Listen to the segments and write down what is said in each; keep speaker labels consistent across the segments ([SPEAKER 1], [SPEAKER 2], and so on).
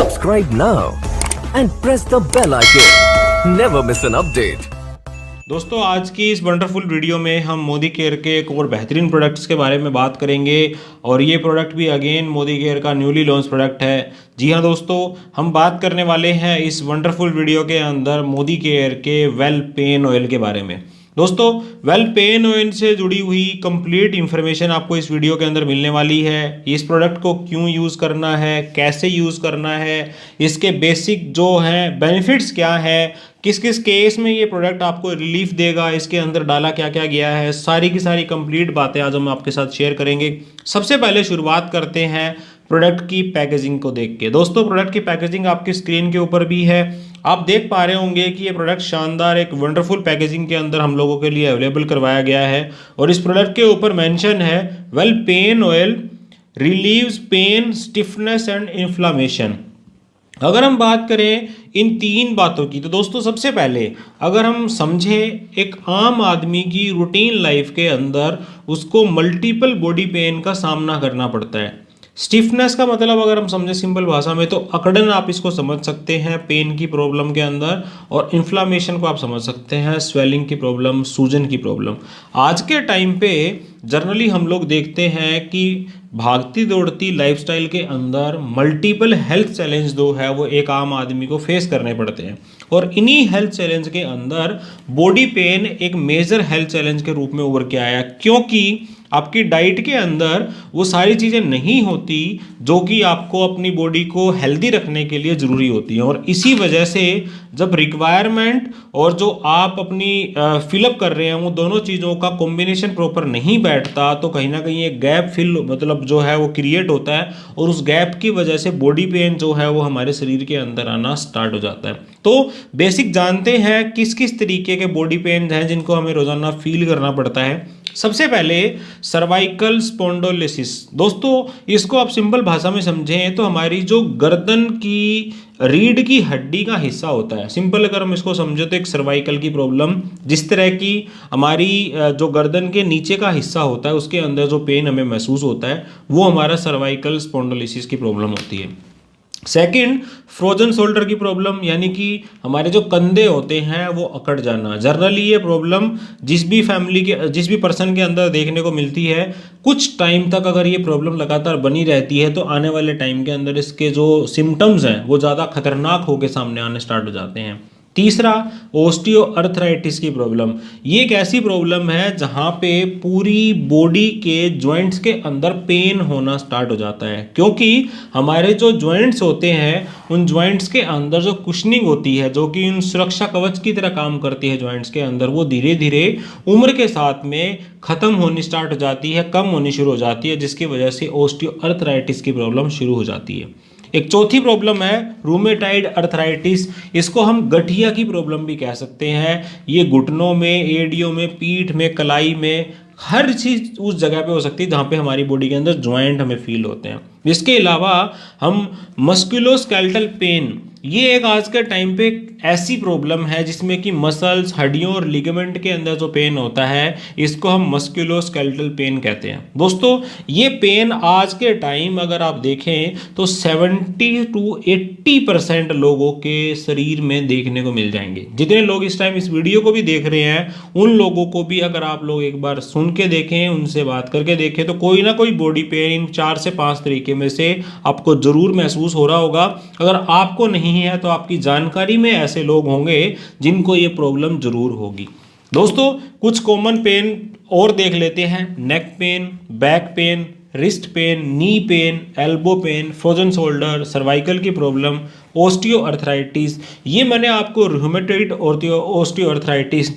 [SPEAKER 1] Subscribe now and press the bell icon. Never miss an update.
[SPEAKER 2] दोस्तों आज की इस वंडरफुल वीडियो में हम मोदी केयर के एक और बेहतरीन प्रोडक्ट्स के बारे में बात करेंगे और ये प्रोडक्ट भी अगेन मोदी केयर का न्यूली लॉन्च प्रोडक्ट है। जी हाँ दोस्तों, हम बात करने वाले हैं इस वंडरफुल वीडियो के अंदर मोदी केयर के वेल पेन ऑयल के बारे में। दोस्तों वेल पेन ऑयल से जुड़ी हुई कंप्लीट इन्फॉर्मेशन आपको इस वीडियो के अंदर मिलने वाली है। इस प्रोडक्ट को क्यों यूज़ करना है, कैसे यूज़ करना है, इसके बेसिक जो हैं बेनिफिट्स क्या है, किस किस केस में ये प्रोडक्ट आपको रिलीफ देगा, इसके अंदर डाला क्या क्या गया है, सारी की सारी कंप्लीट बातें आज हम आपके साथ शेयर करेंगे। सबसे पहले शुरुआत करते हैं प्रोडक्ट की पैकेजिंग को देख के। दोस्तों प्रोडक्ट की पैकेजिंग आपकी स्क्रीन के ऊपर भी है, आप देख पा रहे होंगे कि ये प्रोडक्ट शानदार एक वंडरफुल पैकेजिंग के अंदर हम लोगों के लिए अवेलेबल करवाया गया है और इस प्रोडक्ट के ऊपर मेंशन है well pain oil relieves pain, stiffness and inflammation. अगर हम बात करें इन तीन बातों की तो दोस्तों सबसे पहले अगर हम समझें एक आम आदमी की रूटीन लाइफ के अंदर उसको मल्टीपल बॉडी पेन का सामना करना पड़ता है। स्टिफनेस का मतलब अगर हम समझें सिंपल भाषा में तो अकड़न आप इसको समझ सकते हैं पेन की प्रॉब्लम के अंदर, और इन्फ्लामेशन को आप समझ सकते हैं स्वेलिंग की प्रॉब्लम, सूजन की प्रॉब्लम। आज के टाइम पे जनरली हम लोग देखते हैं कि भागती दौड़ती लाइफस्टाइल के अंदर मल्टीपल हेल्थ चैलेंज जो है वो एक आम आदमी को फेस करने पड़ते हैं और इन्हीं हेल्थ चैलेंज के अंदर बॉडी पेन एक मेजर हेल्थ चैलेंज के रूप में उभर के आया, क्योंकि आपकी डाइट के अंदर वो सारी चीज़ें नहीं होती जो कि आपको अपनी बॉडी को हेल्दी रखने के लिए ज़रूरी होती हैं। और इसी वजह से जब रिक्वायरमेंट और जो आप अपनी फिलअप कर रहे हैं वो दोनों चीज़ों का कॉम्बिनेशन प्रॉपर नहीं बैठता तो कहीं ना कहीं एक गैप मतलब जो है वो क्रिएट होता है और उस गैप की वजह से बॉडी पेन जो है वो हमारे शरीर के अंदर आना स्टार्ट हो जाता है। तो बेसिक जानते हैं किस किस तरीके के बॉडी पेन हैं जिनको हमें रोज़ाना फील करना पड़ता है। सबसे पहले सर्वाइकल स्पॉन्डोलिसिस। दोस्तों इसको आप सिंपल भाषा में समझें तो हमारी जो गर्दन की रीढ़ की हड्डी का हिस्सा होता है, सिंपल अगर हम इसको समझे तो एक सर्वाइकल की प्रॉब्लम, जिस तरह की हमारी जो गर्दन के नीचे का हिस्सा होता है उसके अंदर जो पेन हमें महसूस होता है वो हमारा सर्वाइकल स्पॉन्डोलिसिस की प्रॉब्लम होती है। सेकंड, फ्रोजन शोल्डर की प्रॉब्लम, यानी कि हमारे जो कंधे होते हैं वो अकड़ जाना। जनरली ये प्रॉब्लम जिस भी पर्सन के अंदर देखने को मिलती है, कुछ टाइम तक अगर ये प्रॉब्लम लगातार बनी रहती है तो आने वाले टाइम के अंदर इसके जो सिम्टम्स हैं वो ज़्यादा खतरनाक होकर सामने आने स्टार्ट हो जाते हैं। तीसरा, ओस्टियोआर्थराइटिस की प्रॉब्लम। ये एक ऐसी प्रॉब्लम है जहाँ पे पूरी बॉडी के जॉइंट्स के अंदर पेन होना स्टार्ट हो जाता है, क्योंकि हमारे जो जॉइंट्स होते हैं उन जॉइंट्स के अंदर जो कुशनिंग होती है जो कि उन सुरक्षा कवच की तरह काम करती है जॉइंट्स के अंदर, वो धीरे धीरे उम्र के साथ में ख़त्म होनी स्टार्ट हो जाती है, कम होनी शुरू हो जाती है, जिसकी वजह से ओस्टियोआर्थराइटिस की प्रॉब्लम शुरू हो जाती है। एक चौथी प्रॉब्लम है रूमेटाइड अर्थराइटिस। इसको हम गठिया की प्रॉब्लम भी कह सकते हैं। ये घुटनों में, एड़ियों में, पीठ में, कलाई में, हर चीज़ उस जगह पे हो सकती है जहाँ पे हमारी बॉडी के अंदर जॉइंट हमें फील होते हैं। इसके अलावा हम मस्कुलोस्केलेटल पेन, ये एक आज के टाइम पे ऐसी प्रॉब्लम है जिसमें कि मसल्स, हड्डियों और लिगामेंट के अंदर जो पेन होता है इसको हम मस्कुलोस्केलेटल पेन कहते हैं। दोस्तों ये पेन आज के टाइम अगर आप देखें तो 70 to 80% लोगों के शरीर में देखने को मिल जाएंगे। जितने लोग इस टाइम इस वीडियो को भी देख रहे हैं उन लोगों को भी अगर आप लोग एक बार सुन के देखें, उनसे बात करके देखें तो कोई ना कोई बॉडी पेन इन 4 से 5 तरीके में से आपको जरूर महसूस हो रहा होगा। अगर आपको नहीं है तो आपकी जानकारी में ऐसे लोग होंगे जिनको ये प्रॉब्लम जरूर होगी। दोस्तों कुछ कॉमन पेन और देख लेते हैं। Neck pain, back pain, wrist pain, knee pain, elbow pain, frozen shoulder, cervical की प्रॉब्लम, ओस्टियोआर्थराइटिस। ये मैंने आपको रूमेटॉइड ओस्टियोआर्थराइटिस,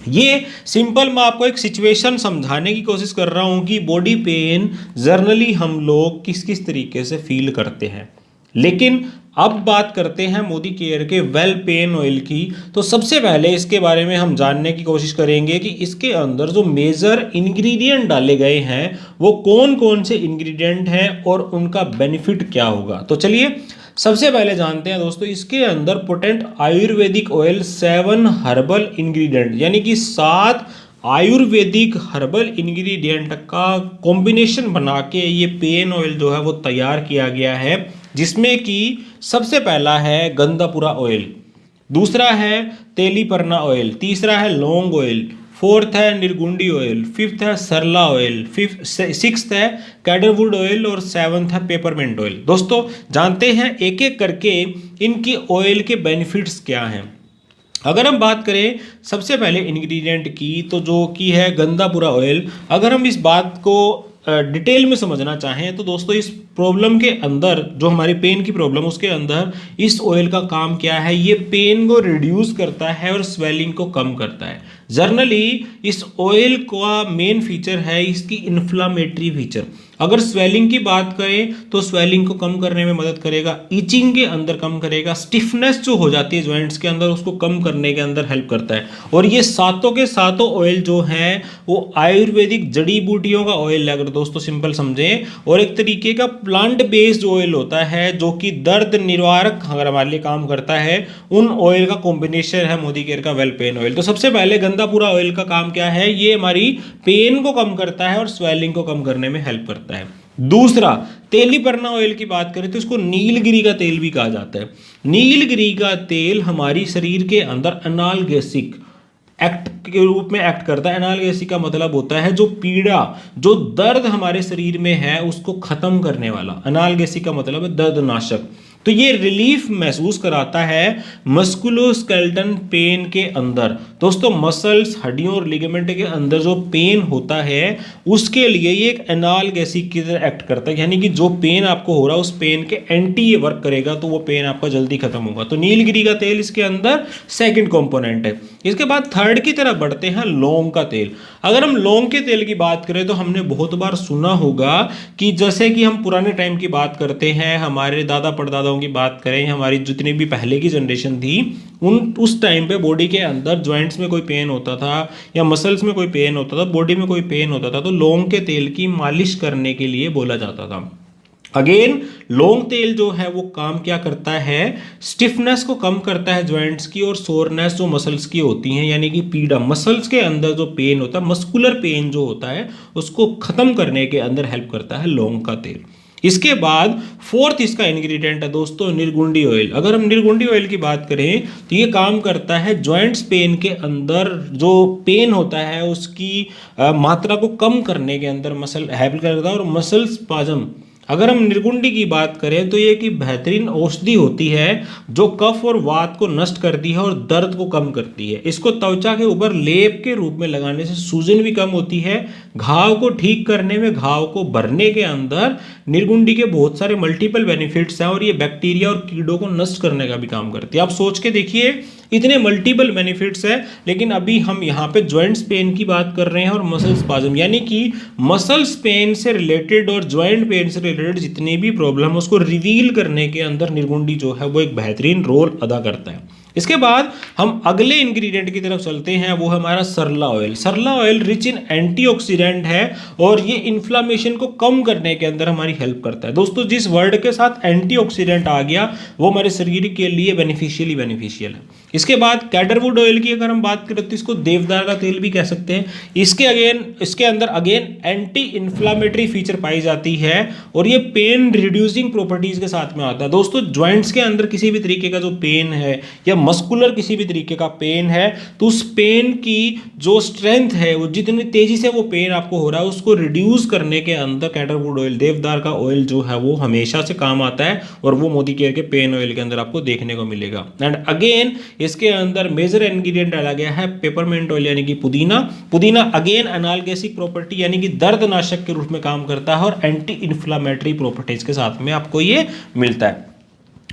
[SPEAKER 2] ये सिंपल मैं आपको एक सिचुएशन समझाने की कोशिश कर रहा हूँ कि बॉडी पेन जनरली हम लोग किस किस तरीके से फील करते हैं। लेकिन अब बात करते हैं मोदी केयर के वेल पेन ऑयल की। तो सबसे पहले इसके बारे में हम जानने की कोशिश करेंगे कि इसके अंदर जो मेजर इंग्रेडिएंट डाले गए हैं वो कौन कौन से इंग्रेडिएंट हैं और उनका बेनिफिट क्या होगा। तो चलिए सबसे पहले जानते हैं दोस्तों, इसके अंदर potent Ayurvedic oil 7 herbal ingredient यानी कि 7 आयुर्वेदिक हर्बल इंग्रेडिएंट का कॉम्बिनेशन बना के ये पेन ऑयल जो है वो तैयार किया गया है, जिसमें कि सबसे पहला है गंधापुरा ऑयल, दूसरा है तेलीपरना ऑयल, तीसरा है लौंग ऑयल, फोर्थ है निर्गुंडी ऑयल, फिफ्थ है सरला ऑयल, सिक्स्थ है कैडरवुड ऑयल और सेवंथ है पेपरमिंट ऑयल। दोस्तों जानते हैं एक एक करके इनकी ऑयल के बेनिफिट्स क्या हैं। अगर हम बात करें सबसे पहले इंग्रेडिएंट की, तो जो कि है गंधापुरा ऑयल, अगर हम इस बात को डिटेल में समझना चाहें तो दोस्तों इस प्रॉब्लम के अंदर, जो हमारी पेन की प्रॉब्लम उसके अंदर इस ऑयल का काम क्या है, ये पेन को रिड्यूस करता है और स्वेलिंग को कम करता है। जनरली इस ऑयल का मेन फीचर है इसकी इन्फ्लामेटरी फीचर। अगर स्वेलिंग की बात करें तो स्वेलिंग को कम करने में मदद करेगा, इचिंग के अंदर कम करेगा, स्टिफनेस जो हो जाती है जॉइंट्स के अंदर उसको कम करने के अंदर हेल्प करता है। और ये सातों के सातों ऑयल जो हैं वो आयुर्वेदिक जड़ी बूटियों का ऑयल है, अगर दोस्तों सिंपल समझें, और एक तरीके का प्लांट बेस्ड ऑयल होता है जो कि दर्द निवारक अगर हमारे लिए काम करता है, उन ऑयल का कॉम्बिनेशन है मोदी केयर का वेल पेन ऑयल। तो सबसे पहले गंधापुरा ऑयल का काम क्या है, ये हमारी पेन को कम करता है और स्वेलिंग को कम करने में हेल्प करता है। दूसरा तेलीपरना ऑयल की बात करें तो इसको नीलगिरी का तेल भी कहा जाता है। नीलगिरी का तेल हमारी शरीर के अंदर एनाल्गेसिक एक्ट के रूप में एक्ट करता है। एनाल्गेसिक का मतलब होता है जो पीड़ा, जो दर्द हमारे शरीर में है उसको खत्म करने वाला। एनाल्गेसिक का मतलब है दर्दनाशक। तो ये रिलीफ महसूस कराता है मस्कुलोस्केलेटन पेन के अंदर। दोस्तों मसल्स, हड्डियों और लिगामेंट के अंदर जो पेन होता है उसके लिए ये एक एनाल्गेसिक की तरह एक्ट करता है, यानी कि जो पेन आपको हो रहा है उस पेन के एंटी ये वर्क करेगा तो वो पेन आपका जल्दी खत्म होगा। तो नीलगिरी का तेल इसके अंदर सेकंड कंपोनेंट है। इसके बाद थर्ड की तरफ बढ़ते हैं लौंग का तेल। अगर हम लौंग के तेल की बात करें तो हमने बहुत बार सुना होगा कि जैसे कि हम पुराने टाइम की बात करते हैं, हमारे दादा परदादाओं की बात करें, हमारी जितनी भी पहले की जनरेशन थी उस टाइम पे बॉडी के अंदर जॉइंट्स में कोई पेन होता था या मसल्स में कोई पेन होता था, बॉडी में कोई पेन होता था, तो लौंग के तेल की मालिश करने के लिए बोला जाता था। अगेन लौंग तेल जो है वो काम क्या करता है, स्टिफनेस को कम करता है जॉइंट्स की, और सोरनेस जो मसल्स की होती हैं यानी कि पीड़ा, मसल्स के अंदर जो पेन होता है, मस्कुलर पेन जो होता है उसको खत्म करने के अंदर हेल्प करता है लौंग का तेल। इसके बाद फोर्थ इसका इंग्रेडिएंट है दोस्तों निर्गुंडी ऑयल। अगर हम निर्गुंडी ऑयल की बात करें तो ये काम करता है जॉइंट्स पेन के अंदर जो पेन होता है उसकी मात्रा को कम करने के अंदर मसल हेल्प करता है, और मसल स्पाज्म, अगर हम निर्गुंडी की बात करें तो ये कि बेहतरीन औषधि होती है जो कफ और वात को नष्ट करती है और दर्द को कम करती है। इसको त्वचा के ऊपर लेप के रूप में लगाने से सूजन भी कम होती है, घाव को ठीक करने में, घाव को भरने के अंदर निर्गुंडी के बहुत सारे मल्टीपल बेनिफिट्स हैं, और ये बैक्टीरिया और कीड़ों को नष्ट करने का भी काम करती है। आप सोच के देखिए इतने मल्टीपल बेनिफिट्स है, लेकिन अभी हम यहाँ पे जॉइंट्स पेन की बात कर रहे हैं और मसल स्पाज्म, यानी कि मसल्स पेन से रिलेटेड और जॉइंट पेन से रिलेटेड जितनी भी प्रॉब्लम उसको रिवील करने के अंदर निर्गुंडी जो है वो एक बेहतरीन रोल अदा करता है। इसके बाद हम अगले इंग्रेडिएंट की तरफ चलते हैं, वो है हमारा Sarala oil. Sarala oil rich in antioxidant है और ये इन्फ्लामेशन को कम करने के अंदर हमारी हेल्प करता है। दोस्तों जिस वर्ड के साथ एंटीऑक्सीडेंट आ गया वो हमारे शरीर के लिए बेनिफिशियल है। इसके बाद कैडरवुड ऑयल की अगर हम बात करें तो इसको देवदार का तेल भी कह सकते हैं। इसके अंदर अगेन एंटी इन्फ्लामेटरी फीचर पाई जाती है और ये पेन रिड्यूसिंग प्रॉपर्टीज के साथ में आता है। दोस्तों ज्वाइंट्स के अंदर किसी भी तरीके का जो पेन है या मस्कुलर किसी भी तरीके का पेन है तो उस पेन की जो स्ट्रेंथ है, वो जितनी तेजी से वो पेन आपको हो रहा है उसको रिड्यूस करने के अंदर कैडरवुड ऑयल, देवदार का ऑयल जो है वो हमेशा से काम आता है और वो मोदी केयर के पेन ऑयल के अंदर आपको देखने को मिलेगा। एंड अगेन इसके अंदर मेजर इंग्रेडिएंट डाला गया है पेपरमिंट ऑयल यानी कि पुदीना अगेन एनाल्गेसिक प्रॉपर्टी यानी कि दर्दनाशक के रूप में काम करता है और एंटी इन्फ्लामेटरी प्रॉपर्टीज के साथ में आपको ये मिलता है।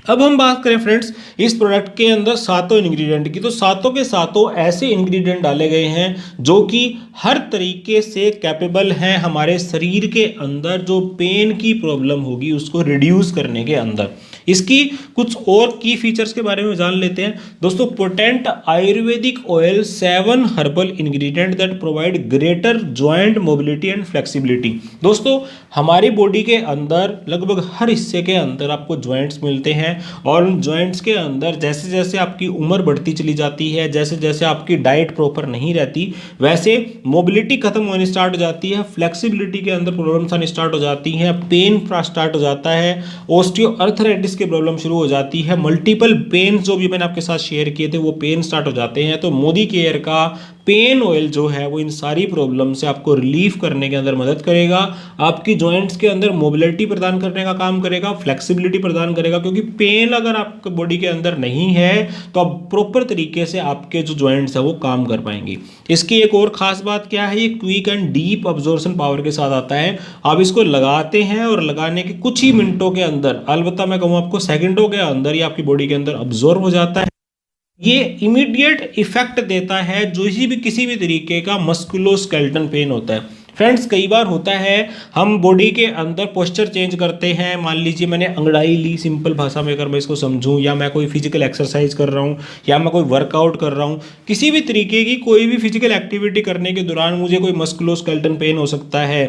[SPEAKER 2] अब हम बात करें फ्रेंड्स इस प्रोडक्ट के अंदर सातों इंग्रेडिएंट की, तो सातों के सातों ऐसे इंग्रेडिएंट डाले गए हैं जो कि हर तरीके से कैपेबल हैं हमारे शरीर के अंदर जो पेन की प्रॉब्लम होगी उसको रिड्यूस करने के अंदर। इसकी कुछ और की फीचर्स के बारे में जान लेते हैं दोस्तों। Potent Ayurvedic oil, 7 herbal ingredient that provide greater joint mobility and flexibility. दोस्तों हमारी बॉडी के अंदर लगभग हर हिस्से के अंदर आपको जॉइंट्स मिलते हैं और उन जॉइंट्स के अंदर जैसे जैसे आपकी उम्र बढ़ती चली जाती है, जैसे जैसे आपकी डाइट प्रॉपर नहीं रहती, वैसे मोबिलिटी खत्म होनी स्टार्ट हो जाती है, फ्लेक्सिबिलिटी के अंदर प्रॉब्लम्स आनी स्टार्ट हो जाती हैं, पेन स्टार्ट हो जाता है, ऑस्टियोआर्थराइटिस की प्रॉब्लम शुरू हो जाती है, मल्टीपल पेन जो भी मैंने आपके साथ शेयर किए थे वो पेन स्टार्ट हो जाते हैं। तो मोदी केयर का पेन ऑयल जो है वो इन सारी प्रॉब्लम से आपको रिलीफ करने के अंदर मदद करेगा, आपकी जॉइंट्स के अंदर मोबिलिटी प्रदान करने का काम करेगा, फ्लेक्सिबिलिटी प्रदान करेगा, क्योंकि पेन अगर आपके बॉडी के अंदर नहीं है तो अब प्रॉपर तरीके से आपके जो जॉइंट्स है वो काम कर पाएंगे। इसकी एक और खास बात क्या है, ये quick and deep absorption power के साथ आता है। आप इसको लगाते हैं और लगाने के कुछ ही मिनटों के अंदर, अलबत्ता मैं कहूँ आपको सेकंडों के अंदर, ये आपकी बॉडी के अंदर अब्जॉर्ब हो जाता है। ये इमीडिएट इफेक्ट देता है जो भी किसी भी तरीके का मस्कुलोस्केलेटल पेन होता है। फ्रेंड्स कई बार होता है हम बॉडी के अंदर पोस्चर चेंज करते हैं, मान लीजिए मैंने अंगड़ाई ली, सिंपल भाषा में अगर मैं इसको समझूं, या मैं कोई फिजिकल एक्सरसाइज कर रहा हूं, या मैं कोई वर्कआउट कर रहा हूं, किसी भी तरीके की कोई भी फिजिकल एक्टिविटी करने के दौरान मुझे कोई मस्कुलोस्केलेटल पेन हो सकता है।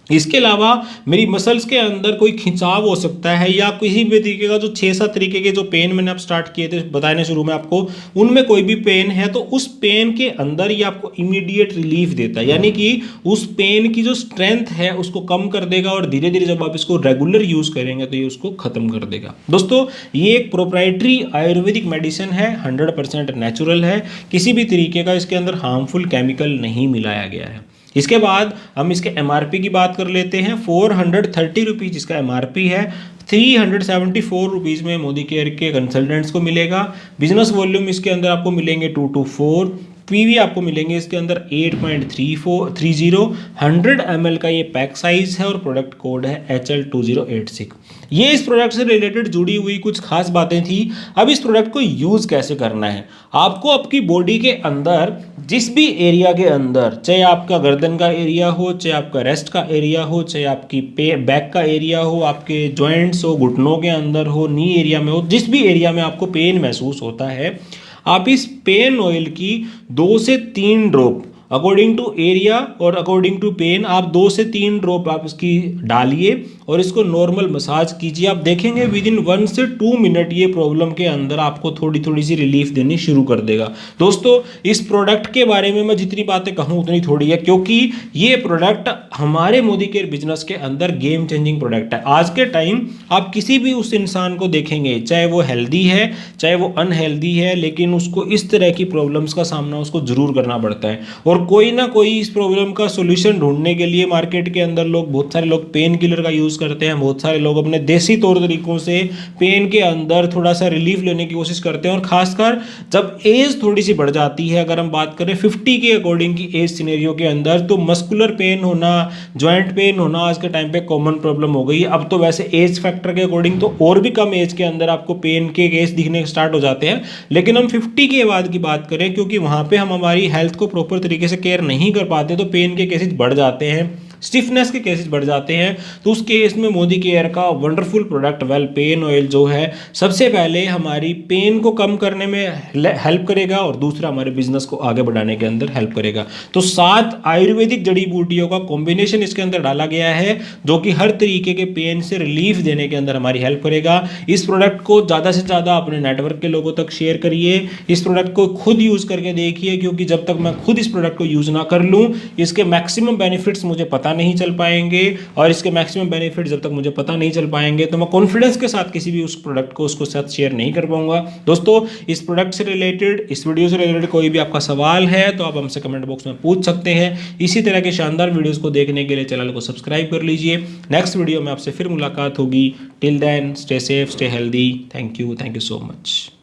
[SPEAKER 2] इसके अलावा मेरी मसल्स के अंदर कोई खिंचाव हो सकता है, या किसी भी तरीके का जो 6-7 तरीके के जो पेन मैंने आप स्टार्ट किए थे बताने शुरू में आपको, उनमें कोई भी पेन है तो उस पेन के अंदर ये आपको इमीडिएट रिलीफ देता है, यानी कि उस पेन की जो स्ट्रेंथ है उसको कम कर देगा और धीरे धीरे जब आप इसको रेगुलर यूज करेंगे तो ये उसको खत्म कर देगा। दोस्तों ये एक प्रोप्राइटरी आयुर्वेदिक मेडिसिन है, 100% नेचुरल है, किसी भी तरीके का इसके अंदर हार्मफुल केमिकल नहीं मिलाया गया है। इसके बाद हम इसके एमआरपी की बात कर लेते हैं। 430 रुपीज़ इसका एमआरपी है, 374 रुपीज़ में मोदी केयर के कंसल्टेंट्स को मिलेगा। बिजनेस वॉल्यूम इसके अंदर आपको मिलेंगे 2 to 4, पीवी आपको मिलेंगे इसके अंदर 8.30, 100 ml का ये पैक साइज है और प्रोडक्ट कोड है HL2086। ये इस प्रोडक्ट से रिलेटेड जुड़ी हुई कुछ खास बातें थी। अब इस प्रोडक्ट को यूज़ कैसे करना है, आपको आपकी बॉडी के अंदर जिस भी एरिया के अंदर, चाहे आपका गर्दन का एरिया हो, चाहे आपका रेस्ट का एरिया हो, चाहे आपकी बैक का एरिया हो, आपके जॉइंट्स हो, घुटनों के अंदर हो, नी एरिया में हो, जिस भी एरिया में आपको पेन महसूस होता है, आप इस पेन ऑयल की 2 से 3 ड्रॉप अकॉर्डिंग टू एरिया और अकॉर्डिंग टू पेन, आप 2 से 3 ड्रॉप आप इसकी डालिए और इसको नॉर्मल मसाज कीजिए। आप देखेंगे विद इन 1 से 2 मिनट ये प्रॉब्लम के अंदर आपको थोड़ी थोड़ी सी रिलीफ देनी शुरू कर देगा। दोस्तों इस प्रोडक्ट के बारे में मैं जितनी बातें कहूँ उतनी थोड़ी है, क्योंकि ये प्रोडक्ट हमारे मोदी केयर बिजनेस के अंदर गेम चेंजिंग प्रोडक्ट है। आज के टाइम आप किसी भी उस इंसान को देखेंगे, चाहे वो हेल्दी है चाहे वो अनहेल्दी है, लेकिन उसको इस तरह की प्रॉब्लम्स का सामना उसको जरूर करना पड़ता है, और कोई ना कोई इस प्रॉब्लम का सोल्यूशन ढूंढने के लिए मार्केट के अंदर बहुत सारे लोग पेन किलर का यूज़ करते हैं, बहुत सारे लोग अपने देसी तौर तरीकों से पेन के अंदर थोड़ा सा रिलीफ लेने की कोशिश करते हैं। और खासकर जब एज थोड़ी सी बढ़ जाती है, अगर हम बात करें 50 के अकॉर्डिंग की एज सिनेरियो के अंदर, तो मस्कुलर पेन होना, जॉइंट पेन होना आज के टाइम पे कॉमन प्रॉब्लम हो गई। अब तो वैसे एज फैक्टर के अकॉर्डिंग तो और भी कम एज के अंदर आपको पेन के केस दिखने स्टार्ट हो जाते हैं, लेकिन हम 50 के बाद की बात करें, क्योंकि वहां पे हम हमारी हेल्थ को प्रॉपर तरीके से केयर नहीं कर पाते, तो पेन के केसेस बढ़ जाते हैं, स्टिफनेस के केसेस बढ़ जाते हैं। तो उस केस में मोदी केयर का wonderful product well pain oil जो है, सबसे पहले हमारी पेन को कम करने में हेल्प करेगा और दूसरा हमारे बिजनेस को आगे बढ़ाने के अंदर हेल्प करेगा। तो 7 आयुर्वेदिक जड़ी बूटियों का कॉम्बिनेशन इसके अंदर डाला गया है, जो कि हर तरीके के पेन से रिलीफ देने के अंदर हमारी हेल्प करेगा। इस प्रोडक्ट को ज़्यादा से ज़्यादा अपने नेटवर्क के लोगों तक शेयर करिए, इस प्रोडक्ट को खुद यूज़ करके देखिए, क्योंकि जब तक मैं खुद इस प्रोडक्ट को यूज़ ना कर लूँ, इसके मैक्सिमम बेनिफिट्स मुझे पता नहीं चल पाएंगे, और इसके मैक्सिमम बेनिफिट जब तक मुझे पता नहीं चल पाएंगे तो मैं कॉन्फिडेंस के साथ किसी भी उस प्रोडक्ट को उसको साथ शेयर नहीं कर पाऊंगा। दोस्तों इस प्रोडक्ट से रिलेटेड, इस वीडियो से रिलेटेड कोई भी आपका सवाल है तो आप हमसे कमेंट बॉक्स में पूछ सकते हैं। इसी तरह के शानदार वीडियोस को देखने के लिए चैनल को सब्सक्राइब कर लीजिए। नेक्स्ट वीडियो में आपसे फिर मुलाकात होगी। Till then stay safe, stay healthy. Thank you so much.